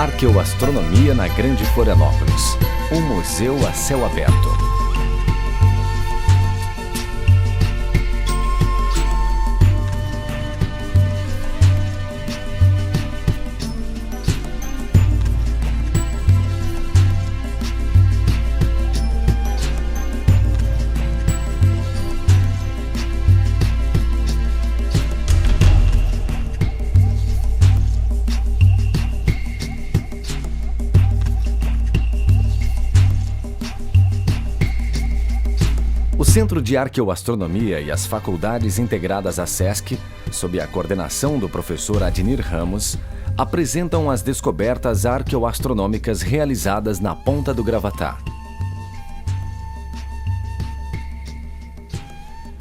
Arqueoastronomia na Grande Florianópolis. Um museu a céu aberto. O Centro de Arqueoastronomia e as faculdades integradas à SESC, sob a coordenação do professor Adnir Ramos, apresentam as descobertas arqueoastronômicas realizadas na Ponta do Gravatá.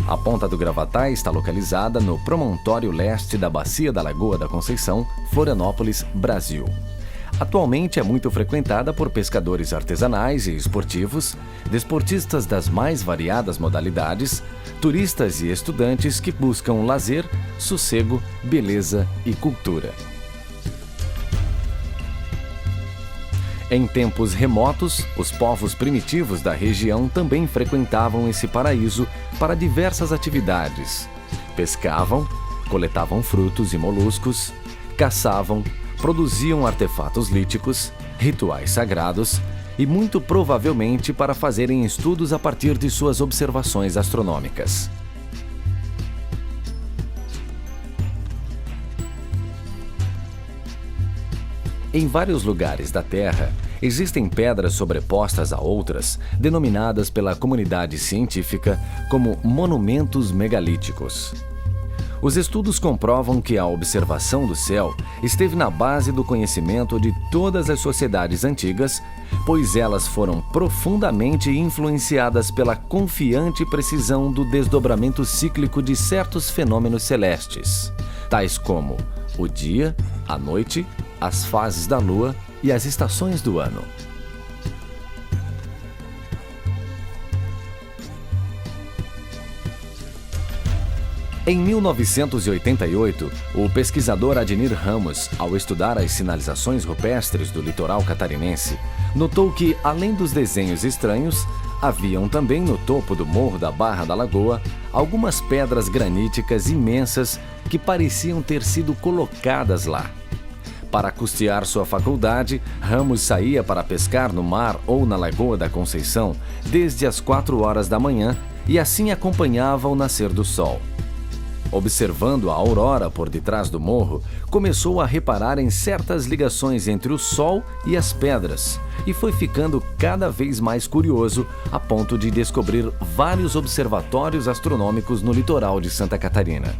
A Ponta do Gravatá está localizada no promontório leste da Bacia da Lagoa da Conceição, Florianópolis, Brasil. Atualmente é muito frequentada por pescadores artesanais e esportivos, desportistas das mais variadas modalidades, turistas e estudantes que buscam lazer, sossego, beleza e cultura. Em tempos remotos, os povos primitivos da região também frequentavam esse paraíso para diversas atividades. Pescavam, coletavam frutos e moluscos, caçavam, produziam artefatos líticos, rituais sagrados e muito provavelmente para fazerem estudos a partir de suas observações astronômicas. Em vários lugares da Terra, existem pedras sobrepostas a outras, denominadas pela comunidade científica como monumentos megalíticos. Os estudos comprovam que a observação do céu esteve na base do conhecimento de todas as sociedades antigas, pois elas foram profundamente influenciadas pela confiante precisão do desdobramento cíclico de certos fenômenos celestes, tais como o dia, a noite, as fases da lua e as estações do ano. Em 1988, o pesquisador Adnir Ramos, ao estudar as sinalizações rupestres do litoral catarinense, notou que, além dos desenhos estranhos, haviam também no topo do morro da Barra da Lagoa algumas pedras graníticas imensas que pareciam ter sido colocadas lá. Para custear sua faculdade, Ramos saía para pescar no mar ou na Lagoa da Conceição desde as 4 horas da manhã e assim acompanhava o nascer do sol. Observando a aurora por detrás do morro, começou a reparar em certas ligações entre o sol e as pedras e foi ficando cada vez mais curioso a ponto de descobrir vários observatórios astronômicos no litoral de Santa Catarina.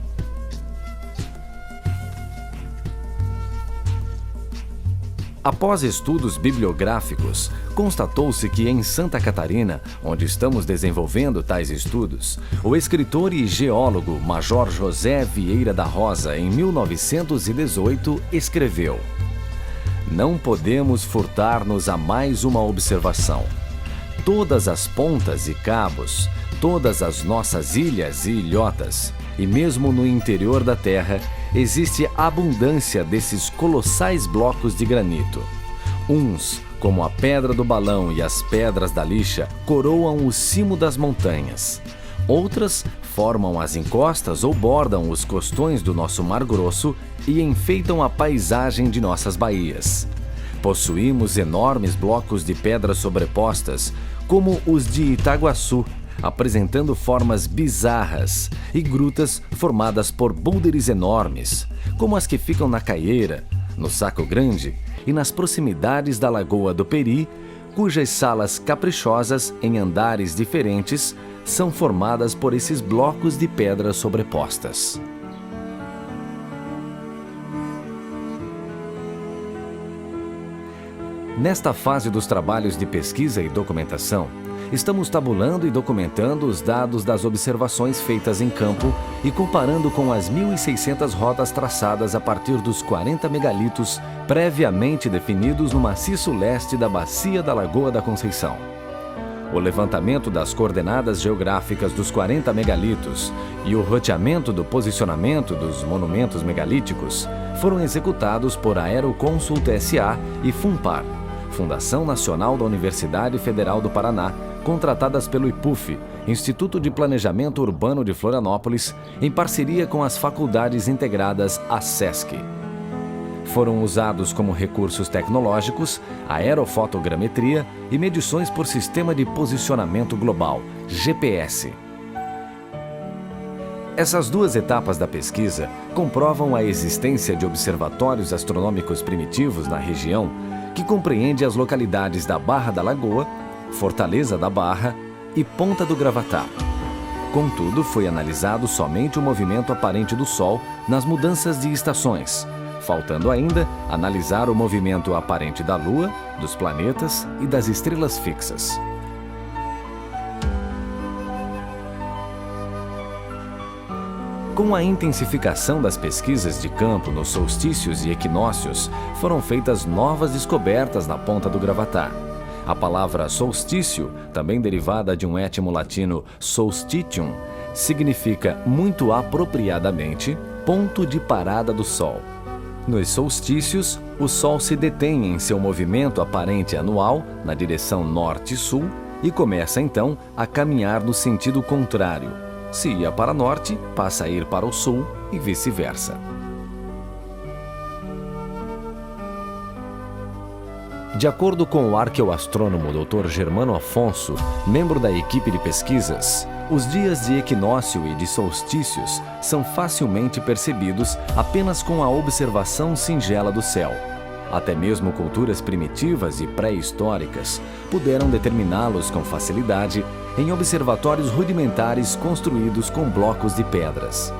Após estudos bibliográficos, constatou-se que em Santa Catarina, onde estamos desenvolvendo tais estudos, o escritor e geólogo Major José Vieira da Rosa, em 1918, escreveu: "Não podemos furtar-nos a mais uma observação. Todas as pontas e cabos, todas as nossas ilhas e ilhotas, e mesmo no interior da Terra, existe abundância desses colossais blocos de granito. Uns, como a Pedra do Balão e as Pedras da Lixa, coroam o cimo das montanhas. Outras formam as encostas ou bordam os costões do nosso Mar Grosso e enfeitam a paisagem de nossas baías. Possuímos enormes blocos de pedras sobrepostas, como os de Itaguaçu, apresentando formas bizarras, e grutas formadas por boulders enormes, como as que ficam na Caieira, no Saco Grande e nas proximidades da Lagoa do Peri, cujas salas caprichosas em andares diferentes são formadas por esses blocos de pedras sobrepostas." Nesta fase dos trabalhos de pesquisa e documentação, estamos tabulando e documentando os dados das observações feitas em campo e comparando com as 1.600 rotas traçadas a partir dos 40 megalitos previamente definidos no maciço leste da Bacia da Lagoa da Conceição. o levantamento das coordenadas geográficas dos 40 megalitos e o roteamento do posicionamento dos monumentos megalíticos foram executados por Aeroconsult S.A. e Funpar, Fundação Nacional da Universidade Federal do Paraná, contratadas pelo IPUF, Instituto de Planejamento Urbano de Florianópolis, em parceria com as faculdades integradas ASESC. Foram usados como recursos tecnológicos a aerofotogrametria e medições por Sistema de Posicionamento Global, GPS. Essas duas etapas da pesquisa comprovam a existência de observatórios astronômicos primitivos na região, que compreende as localidades da Barra da Lagoa, Fortaleza da Barra e Ponta do Gravatá. Contudo, foi analisado somente o movimento aparente do Sol nas mudanças de estações, faltando ainda analisar o movimento aparente da Lua, dos planetas e das estrelas fixas. Com a intensificação das pesquisas de campo nos solstícios e equinócios, foram feitas novas descobertas na Ponta do Gravatá. A palavra solstício, também derivada de um étimo latino solstitium, significa muito apropriadamente ponto de parada do Sol. Nos solstícios, o Sol se detém em seu movimento aparente anual na direção norte-sul e começa então a caminhar no sentido contrário. Se ia para norte, passa a ir para o sul e vice-versa. De acordo com o arqueoastrônomo Dr. Germano Afonso, membro da equipe de pesquisas, os dias de equinócio e de solstícios são facilmente percebidos apenas com a observação singela do céu. Até mesmo culturas primitivas e pré-históricas puderam determiná-los com facilidade em observatórios rudimentares construídos com blocos de pedras.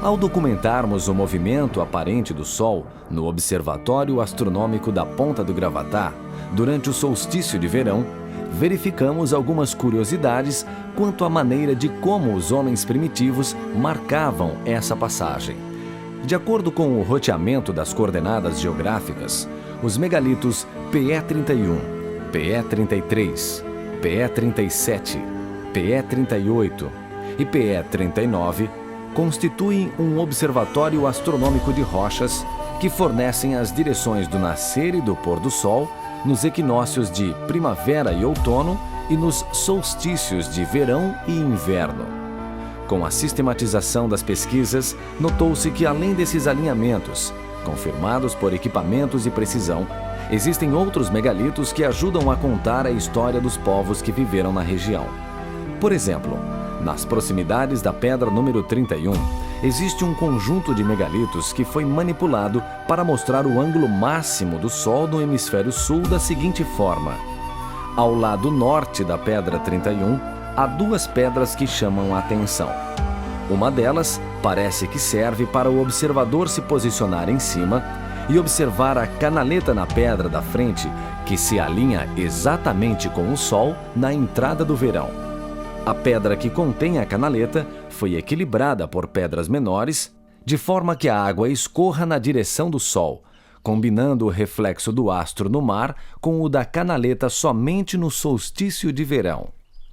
Ao documentarmos o movimento aparente do Sol no Observatório Astronômico da Ponta do Gravatá, durante o solstício de verão, verificamos algumas curiosidades quanto à maneira de como os homens primitivos marcavam essa passagem. De acordo com o roteamento das coordenadas geográficas, os megalitos PE31, PE33, PE37, PE38 e PE39 constituem um observatório astronômico de rochas que fornecem as direções do nascer e do pôr do Sol nos equinócios de primavera e outono e nos solstícios de verão e inverno. Com a sistematização das pesquisas, notou-se que além desses alinhamentos, confirmados por equipamentos de precisão, existem outros megalitos que ajudam a contar a história dos povos que viveram na região. Por exemplo, nas proximidades da pedra número 31, existe um conjunto de megalitos que foi manipulado para mostrar o ângulo máximo do Sol no hemisfério sul da seguinte forma. Ao lado norte da pedra 31, há duas pedras que chamam a atenção. Uma delas parece que serve para o observador se posicionar em cima e observar a canaleta na pedra da frente, que se alinha exatamente com o Sol na entrada do verão. A pedra que contém a canaleta foi equilibrada por pedras menores, de forma que a água escorra na direção do Sol, combinando o reflexo do astro no mar com o da canaleta somente no solstício de verão.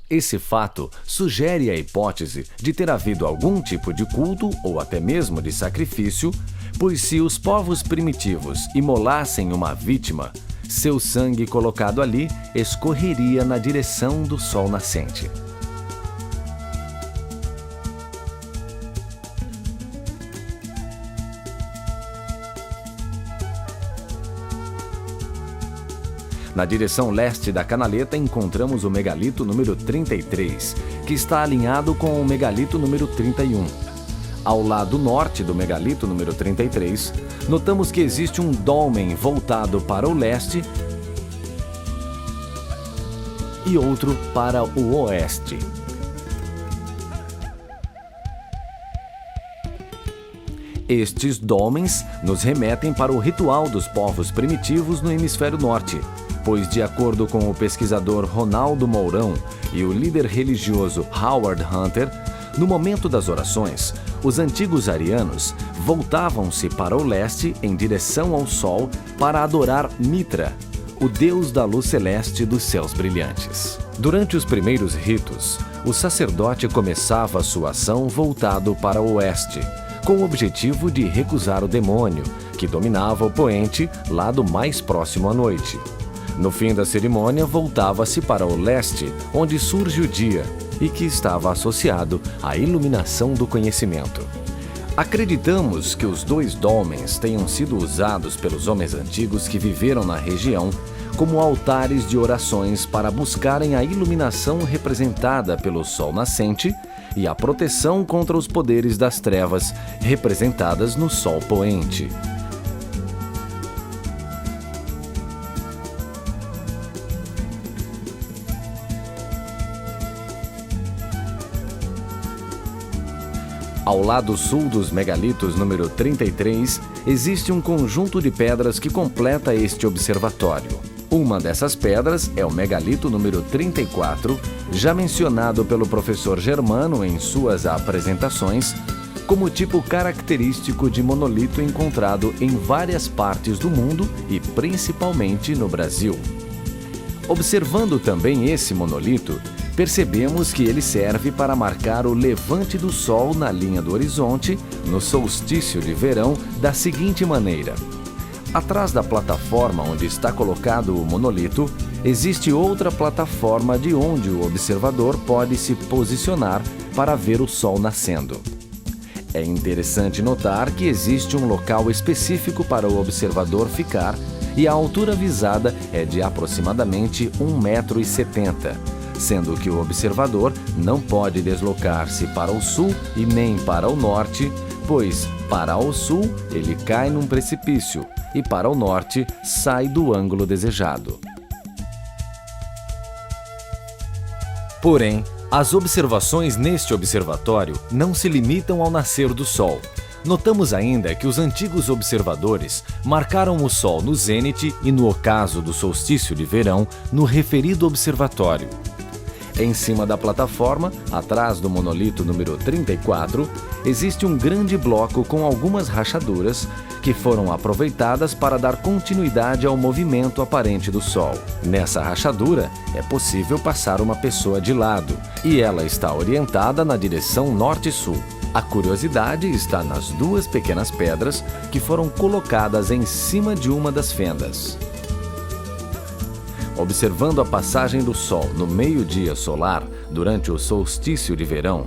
Esse fato sugere a hipótese de ter havido algum tipo de culto ou até mesmo de sacrifício, pois se os povos primitivos imolassem uma vítima, seu sangue colocado ali escorreria na direção do Sol nascente. Na direção leste da canaleta encontramos o megalito número 33, que está alinhado com o megalito número 31. Ao lado norte do megalito número 33, notamos que existe um dolmen voltado para o leste e outro para o oeste. Estes dolmens nos remetem para o ritual dos povos primitivos no hemisfério norte, pois, de acordo com o pesquisador Ronaldo Mourão e o líder religioso Howard Hunter, No momento das orações, os antigos arianos voltavam-se para o leste em direção ao sol para adorar Mitra, o deus da luz celeste dos céus brilhantes. Durante os primeiros ritos, o sacerdote começava sua ação voltado para o oeste, com o objetivo de recusar o demônio, que dominava o poente, lado mais próximo à noite. No fim da cerimônia, voltava-se para o leste, onde surge o dia, e que estava associado à iluminação do conhecimento. Acreditamos que os dois dólmens tenham sido usados pelos homens antigos que viveram na região como altares de orações para buscarem a iluminação representada pelo sol nascente e a proteção contra os poderes das trevas representadas no sol poente. Ao lado sul dos megalitos número 33, existe um conjunto de pedras que completa este observatório. Uma dessas pedras é o megalito número 34, já mencionado pelo professor Germano em suas apresentações, como tipo característico de monolito encontrado em várias partes do mundo e principalmente no Brasil. Observando também esse monolito, percebemos que ele serve para marcar o levante do sol na linha do horizonte, no solstício de verão, da seguinte maneira. Atrás da plataforma onde está colocado o monolito, existe outra plataforma de onde o observador pode se posicionar para ver o sol nascendo. É interessante notar que existe um local específico para o observador ficar e a altura visada é de aproximadamente 1,70 m, sendo que o observador não pode deslocar-se para o sul e nem para o norte, pois, para o sul, ele cai num precipício e para o norte, sai do ângulo desejado. Porém, as observações neste observatório não se limitam ao nascer do sol. Notamos ainda que os antigos observadores marcaram o sol no zênite e, no ocaso do solstício de verão, no referido observatório. Em cima da plataforma, atrás do monolito número 34, existe um grande bloco com algumas rachaduras que foram aproveitadas para dar continuidade ao movimento aparente do Sol. Nessa rachadura, é possível passar uma pessoa de lado, e ela está orientada na direção norte-sul. A curiosidade está nas duas pequenas pedras que foram colocadas em cima de uma das fendas. Observando a passagem do Sol no meio-dia solar, durante o solstício de verão,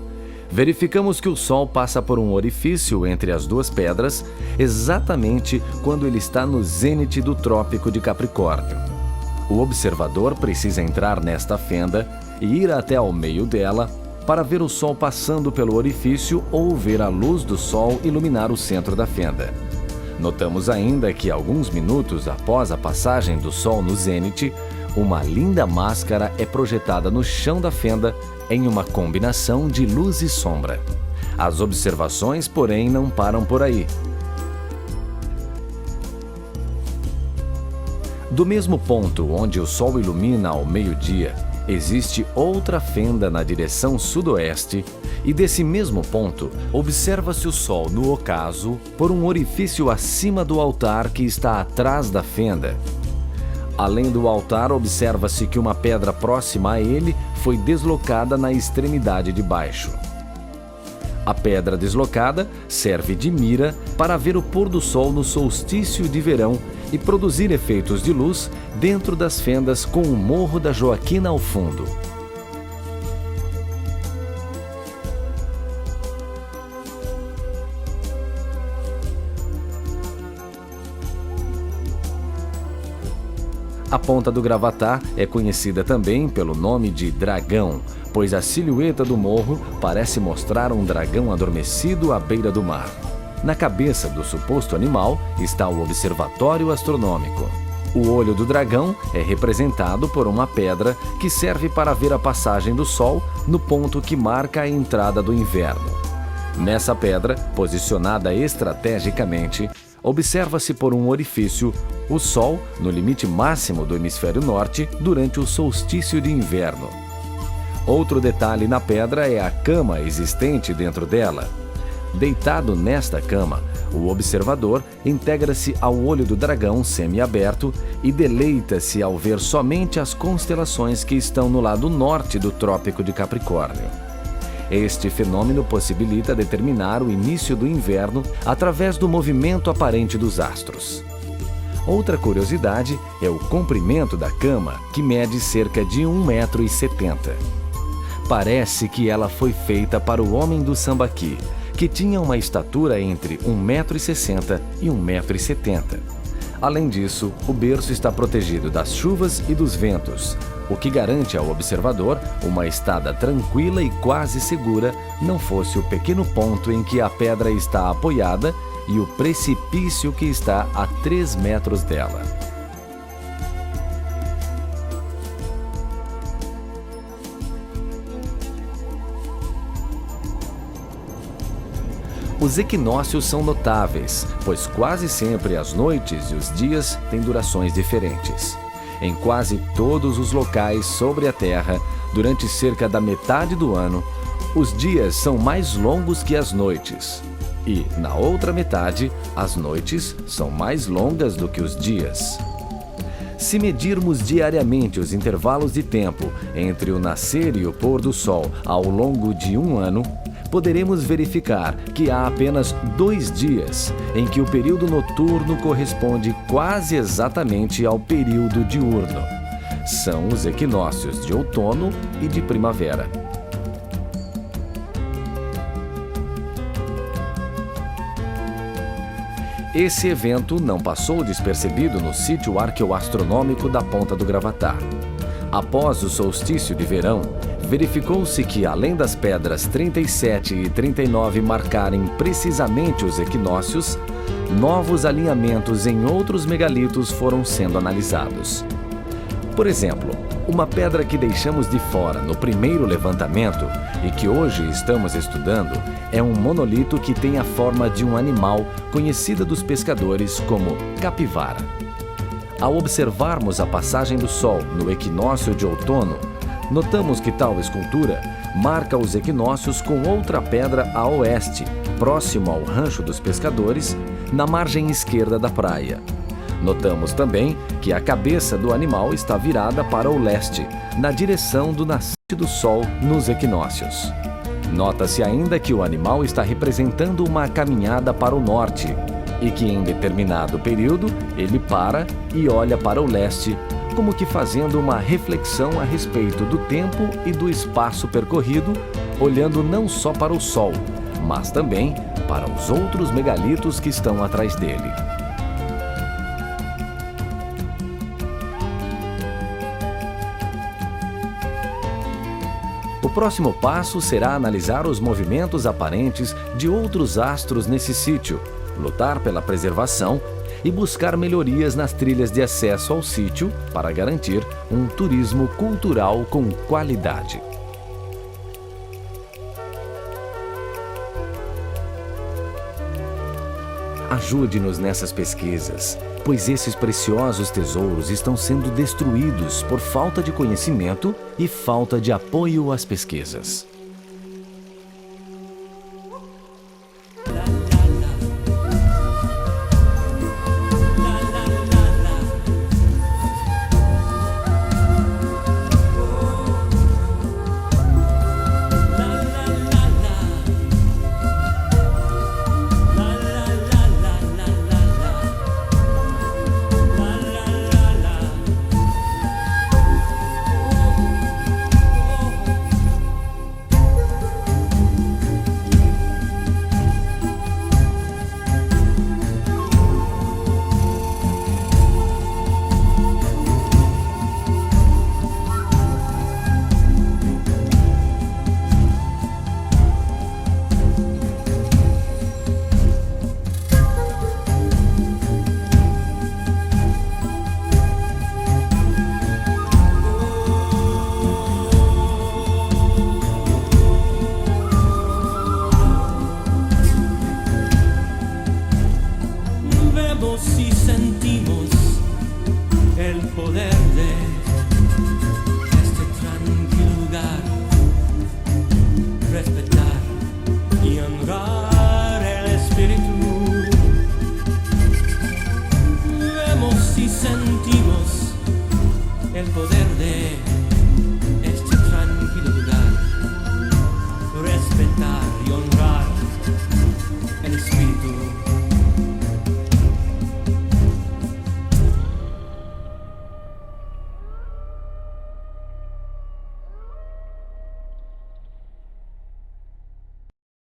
verificamos que o Sol passa por um orifício entre as duas pedras, exatamente quando ele está no zênite do Trópico de Capricórnio. O observador precisa entrar nesta fenda e ir até ao meio dela para ver o Sol passando pelo orifício ou ver a luz do Sol iluminar o centro da fenda. Notamos ainda que alguns minutos após a passagem do Sol no zênite, uma linda máscara é projetada no chão da fenda em uma combinação de luz e sombra. As observações, porém, não param por aí. Do mesmo ponto onde o Sol ilumina ao meio-dia, existe outra fenda na direção sudoeste e desse mesmo ponto observa-se o Sol no ocaso por um orifício acima do altar que está atrás da fenda. Além do altar, observa-se que uma pedra próxima a ele foi deslocada na extremidade de baixo. A pedra deslocada serve de mira para ver o pôr do sol no solstício de verão e produzir efeitos de luz dentro das fendas com o Morro da Joaquina ao fundo. A ponta do Gravatá é conhecida também pelo nome de dragão, pois a silhueta do morro parece mostrar um dragão adormecido à beira do mar. Na cabeça do suposto animal está o observatório astronômico. O olho do dragão é representado por uma pedra que serve para ver a passagem do Sol no ponto que marca a entrada do inverno. Nessa pedra, posicionada estrategicamente, observa-se por um orifício o Sol no limite máximo do hemisfério norte durante o solstício de inverno. Outro detalhe na pedra é a cama existente dentro dela. Deitado nesta cama, o observador integra-se ao olho do dragão semiaberto e deleita-se ao ver somente as constelações que estão no lado norte do Trópico de Capricórnio. Este fenômeno possibilita determinar o início do inverno através do movimento aparente dos astros. Outra curiosidade é o comprimento da cama, que mede cerca de 1,70 m. Parece que ela foi feita para o homem do Sambaqui, que tinha uma estatura entre 1,60 m e 1,70 m. Além disso, o berço está protegido das chuvas e dos ventos, o que garante ao observador uma estada tranquila e quase segura, não fosse o pequeno ponto em que a pedra está apoiada e o precipício que está a 3 metros dela. Os equinócios são notáveis, pois quase sempre as noites e os dias têm durações diferentes. Em quase todos os locais sobre a Terra, durante cerca da metade do ano, os dias são mais longos que as noites. E, na outra metade, as noites são mais longas do que os dias. Se medirmos diariamente os intervalos de tempo entre o nascer e o pôr do sol ao longo de um ano, poderemos verificar que há apenas 2 dias em que o período noturno corresponde quase exatamente ao período diurno. São os equinócios de outono e de primavera. Esse evento não passou despercebido no sítio arqueoastronômico da Ponta do Gravatá. Após o solstício de verão, verificou-se que, além das pedras 37 e 39 marcarem precisamente os equinócios, novos alinhamentos em outros megalitos foram sendo analisados. Por exemplo, uma pedra que deixamos de fora no primeiro levantamento e que hoje estamos estudando é um monolito que tem a forma de um animal conhecida dos pescadores como capivara. Ao observarmos a passagem do Sol no equinócio de outono, notamos que tal escultura marca os equinócios com outra pedra a oeste, próximo ao rancho dos pescadores, na margem esquerda da praia. Notamos também que a cabeça do animal está virada para o leste, na direção do nascente do Sol nos equinócios. Nota-se ainda que o animal está representando uma caminhada para o norte e que em determinado período ele para e olha para o leste, como que fazendo uma reflexão a respeito do tempo e do espaço percorrido, olhando não só para o Sol, mas também para os outros megalitos que estão atrás dele. O próximo passo será analisar os movimentos aparentes de outros astros nesse sítio, lutar pela preservação e buscar melhorias nas trilhas de acesso ao sítio para garantir um turismo cultural com qualidade. Ajude-nos nessas pesquisas, pois esses preciosos tesouros estão sendo destruídos por falta de conhecimento e falta de apoio às pesquisas.